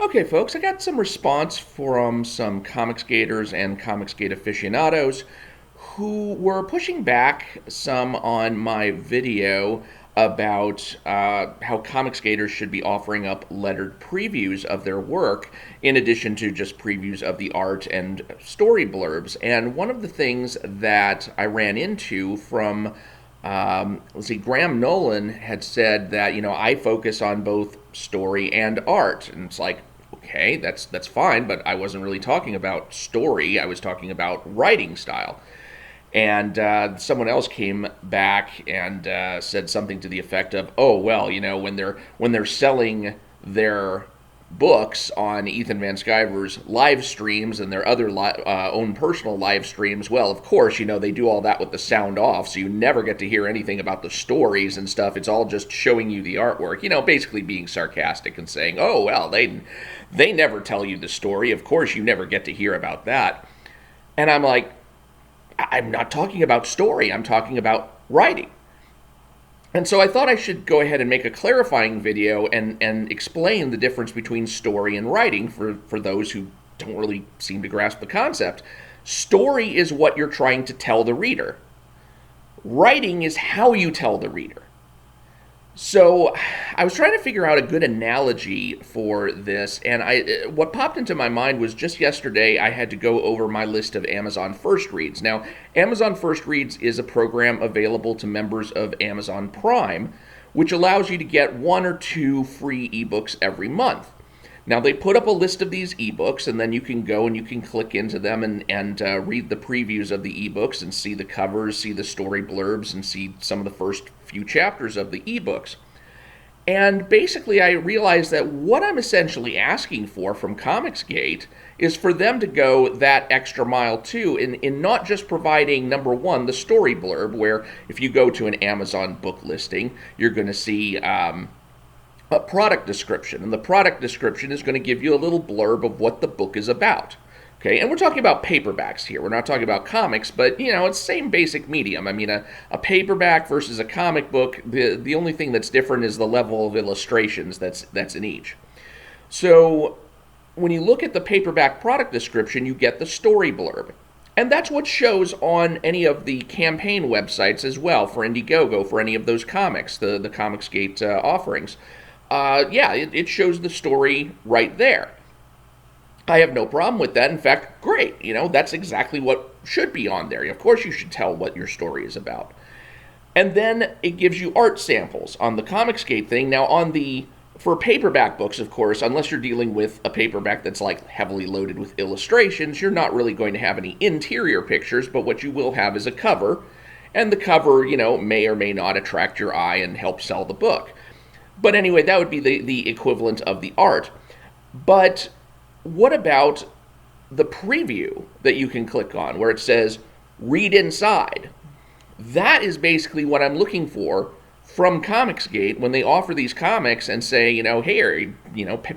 Okay, folks, I got some response from some Comicsgaters and Comicsgate aficionados who were pushing back some on my video about how Comicsgaters should be offering up lettered previews of their work in addition to just previews of the art and story blurbs. And one of the things that I ran into from let's see, Graham Nolan had said that, I focus on both story and art. And it's like, okay, that's fine, but I wasn't really talking about story. I was talking about writing style. And someone else came back and said something to the effect of, "Oh well, when they're selling their books on Ethan Van Sciver's live streams and their other own personal live streams, well, of course, they do all that with the sound off, so you never get to hear anything about the stories and stuff. It's all just showing you the artwork. Basically being sarcastic and saying, oh well, they never tell you the story. Of course, you never get to hear about that." And I'm like, I'm not talking about story, I'm talking about writing. And so I thought I should go ahead and make a clarifying video and explain the difference between story and writing for those who don't really seem to grasp the concept. Story is what you're trying to tell the reader. Writing is how you tell the reader. So I was trying to figure out a good analogy for this, and what popped into my mind was just yesterday I had to go over my list of Amazon First Reads. Now, Amazon First Reads is a program available to members of Amazon Prime, which allows you to get 1 or 2 free ebooks every month. Now, they put up a list of these ebooks, and then you can go and you can click into them and read the previews of the ebooks and see the covers, see the story blurbs, and see some of the first few chapters of the ebooks. And basically, I realized that what I'm essentially asking for from Comicsgate is for them to go that extra mile too, in not just providing, number one, the story blurb, where if you go to an Amazon book listing, you're going to see a product description, and the product description is going to give you a little blurb of what the book is about. Okay, and we're talking about paperbacks here. We're not talking about comics, but it's the same basic medium. I mean, a paperback versus a comic book, the only thing that's different is the level of illustrations that's in each. So when you look at the paperback product description, you get the story blurb. And that's what shows on any of the campaign websites as well, for Indiegogo, for any of those comics, the Comicsgate offerings. It shows the story right there. I have no problem with that. In fact, great. That's exactly what should be on there. Of course, you should tell what your story is about. And then it gives you art samples on the Comicsgate thing. Now, for paperback books, of course, unless you're dealing with a paperback that's like heavily loaded with illustrations, you're not really going to have any interior pictures, but what you will have is a cover. And the cover, may or may not attract your eye and help sell the book. But anyway, that would be the equivalent of the art. But what about the preview that you can click on where it says read inside? That is basically what I'm looking for from Comicsgate when they offer these comics and say, here,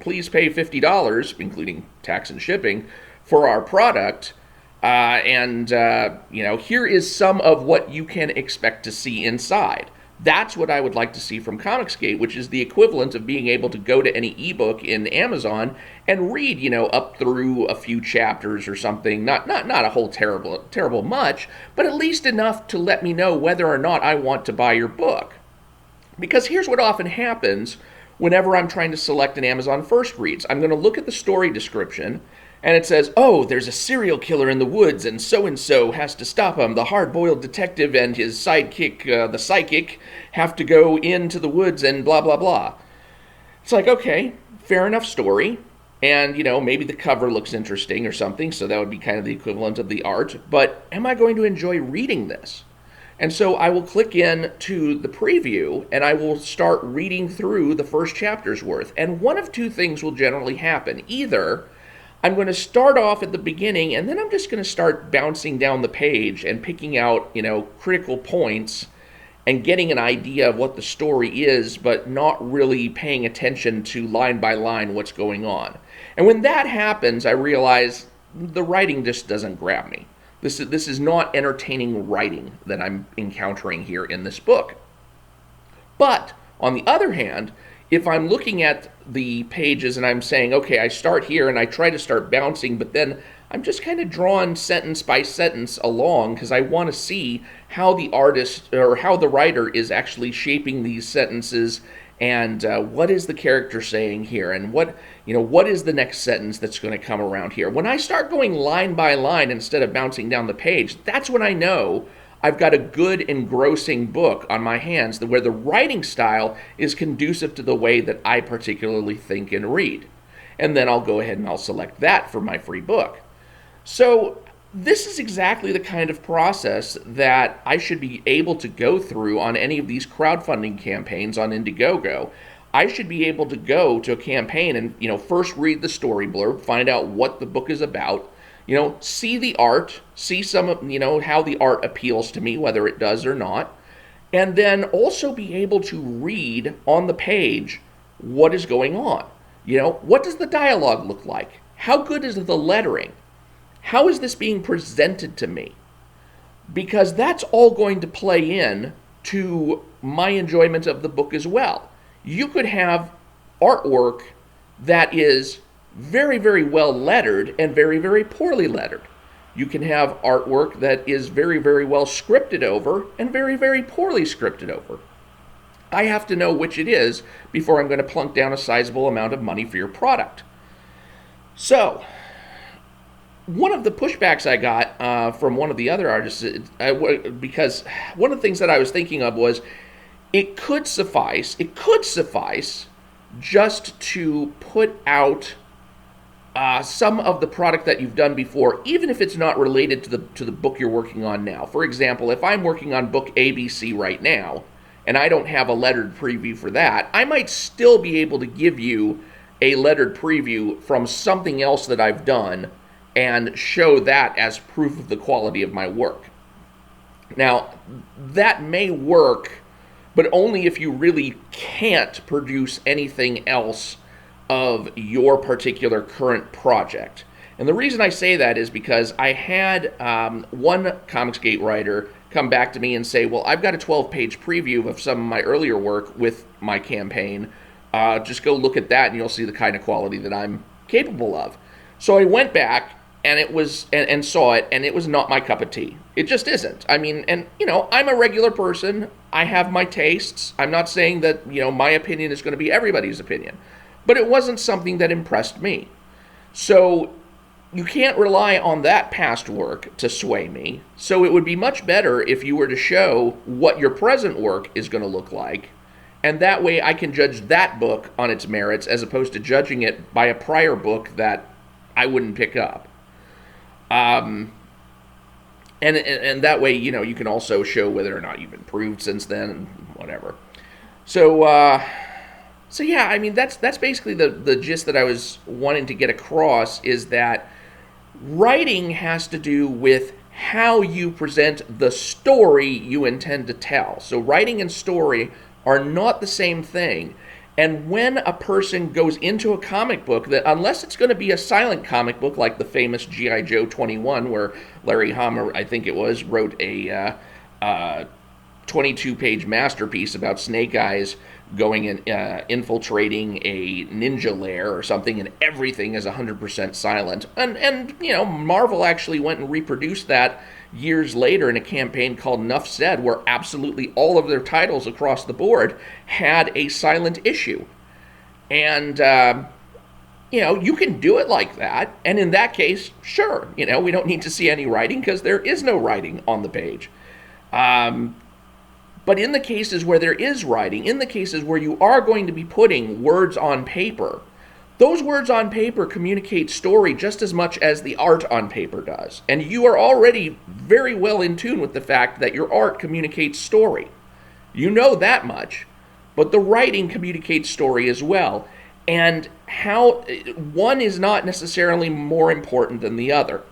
please pay $50, including tax and shipping, for our product. Here is some of what you can expect to see inside. That's what I would like to see from Comicsgate, which is the equivalent of being able to go to any ebook in Amazon and read, up through a few chapters or something. Not a whole terrible much, but at least enough to let me know whether or not I want to buy your book. Because here's what often happens whenever I'm trying to select an Amazon First Reads. I'm going to look at the story description, and it says, oh, there's a serial killer in the woods, and so has to stop him. The hard-boiled detective and his sidekick, the psychic, have to go into the woods and blah, blah, blah. It's like, okay, fair enough story. And, maybe the cover looks interesting or something, so that would be kind of the equivalent of the art. But am I going to enjoy reading this? And so I will click in to the preview, and I will start reading through the first chapter's worth. And one of two things will generally happen. Either I'm going to start off at the beginning, and then I'm just going to start bouncing down the page and picking out, critical points and getting an idea of what the story is, but not really paying attention to line by line what's going on. And when that happens, I realize the writing just doesn't grab me. This is not entertaining writing that I'm encountering here in this book. But on the other hand, if I'm looking at the pages and I'm saying, okay, I start here and I try to start bouncing, but then I'm just kind of drawn sentence by sentence along because I want to see how the artist or how the writer is actually shaping these sentences, and what is the character saying here, and what is the next sentence that's going to come around here. When I start going line by line instead of bouncing down the page, that's when I know I've got a good engrossing book on my hands where the writing style is conducive to the way that I particularly think and read. And then I'll go ahead and I'll select that for my free book. So this is exactly the kind of process that I should be able to go through on any of these crowdfunding campaigns on Indiegogo. I should be able to go to a campaign and, first read the story blurb, find out what the book is about, see the art, see some of, how the art appeals to me, whether it does or not, and then also be able to read on the page what is going on. What does the dialogue look like? How good is the lettering? How is this being presented to me? Because that's all going to play in to my enjoyment of the book as well. You could have artwork that is very, very well lettered and very, very poorly lettered. You can have artwork that is very, very well scripted over and very, very poorly scripted over. I have to know which it is before I'm going to plunk down a sizable amount of money for your product. So, one of the pushbacks I got from one of the other artists, because one of the things that I was thinking of was, it could suffice just to put out some of the product that you've done before, even if it's not related to the book you're working on now. For example, if I'm working on book ABC right now, and I don't have a lettered preview for that, I might still be able to give you a lettered preview from something else that I've done and show that as proof of the quality of my work. Now, that may work, but only if you really can't produce anything else of your particular current project. And the reason I say that is because I had one Comicsgate writer come back to me and say, well, I've got a 12-page preview of some of my earlier work with my campaign. Just go look at that and you'll see the kind of quality that I'm capable of. So I went back and it was and saw it, and it was not my cup of tea. It just isn't. I mean, and I'm a regular person. I have my tastes. I'm not saying that my opinion is going to be everybody's opinion, but it wasn't something that impressed me. So you can't rely on that past work to sway me. So it would be much better if you were to show what your present work is going to look like, and that way I can judge that book on its merits as opposed to judging it by a prior book that I wouldn't pick up. And that way, you can also show whether or not you've improved since then and whatever. So yeah, I mean, that's basically the gist that I was wanting to get across, is that writing has to do with how you present the story you intend to tell. So writing and story are not the same thing. And when a person goes into a comic book, that unless it's going to be a silent comic book like the famous G.I. Joe 21, where Larry Hama, I think it was, wrote a 22-page masterpiece about Snake Eyes going and infiltrating a ninja lair or something, and everything is 100% silent. And Marvel actually went and reproduced that years later in a campaign called Nuff Said, where absolutely all of their titles across the board had a silent issue. And, you can do it like that. And in that case, sure, we don't need to see any writing because there is no writing on the page. But in the cases where there is writing, in the cases where you are going to be putting words on paper, those words on paper communicate story just as much as the art on paper does. And you are already very well in tune with the fact that your art communicates story. You know that much, but the writing communicates story as well. And how one is not necessarily more important than the other.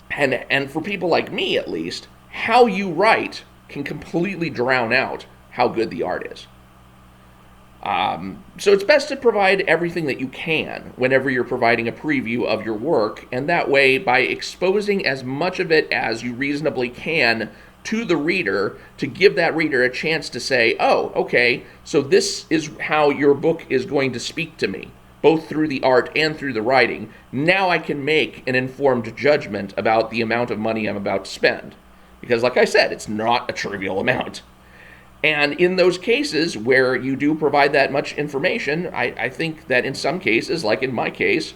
And for people like me, at least, how you write can completely drown out how good the art is. So it's best to provide everything that you can whenever you're providing a preview of your work, and that way, by exposing as much of it as you reasonably can to the reader to give that reader a chance to say, oh, okay, so this is how your book is going to speak to me, both through the art and through the writing. Now I can make an informed judgment about the amount of money I'm about to spend. Because like I said, it's not a trivial amount. And in those cases where you do provide that much information, I think that in some cases, like in my case,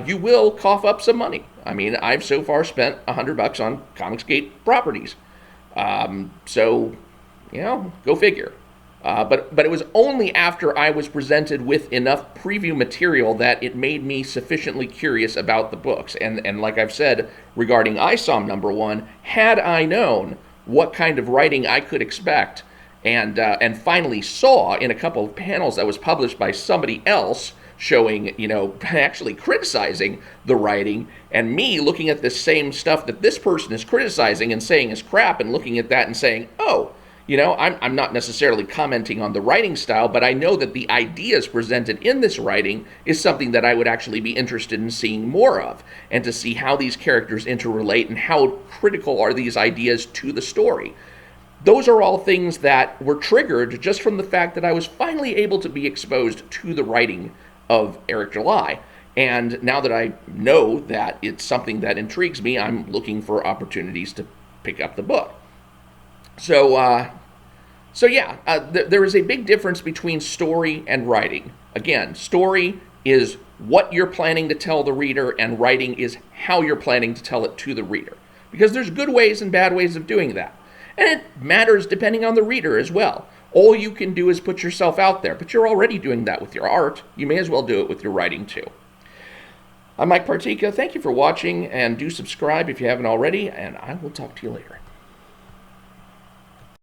you will cough up some money. I mean, I've so far spent $100 on Comicsgate properties. So, you know, go figure. But it was only after I was presented with enough preview material that it made me sufficiently curious about the books. And like I've said regarding ISOM #1, had I known what kind of writing I could expect, and finally saw in a couple of panels that was published by somebody else showing, you know, actually criticizing the writing, and me looking at this same stuff that this person is criticizing and saying is crap, and looking at that and saying, oh, you know, I'm not necessarily commenting on the writing style, but I know that the ideas presented in this writing is something that I would actually be interested in seeing more of, and to see how these characters interrelate and how critical are these ideas to the story. Those are all things that were triggered just from the fact that I was finally able to be exposed to the writing of Eric July. And now that I know that it's something that intrigues me, I'm looking for opportunities to pick up the book. So yeah, there is a big difference between story and writing. Again, story is what you're planning to tell the reader, and writing is how you're planning to tell it to the reader. Because there's good ways and bad ways of doing that. And it matters depending on the reader as well. All you can do is put yourself out there, but you're already doing that with your art. You may as well do it with your writing too. I'm Mike Partika. Thank you for watching, and do subscribe if you haven't already, and I will talk to you later.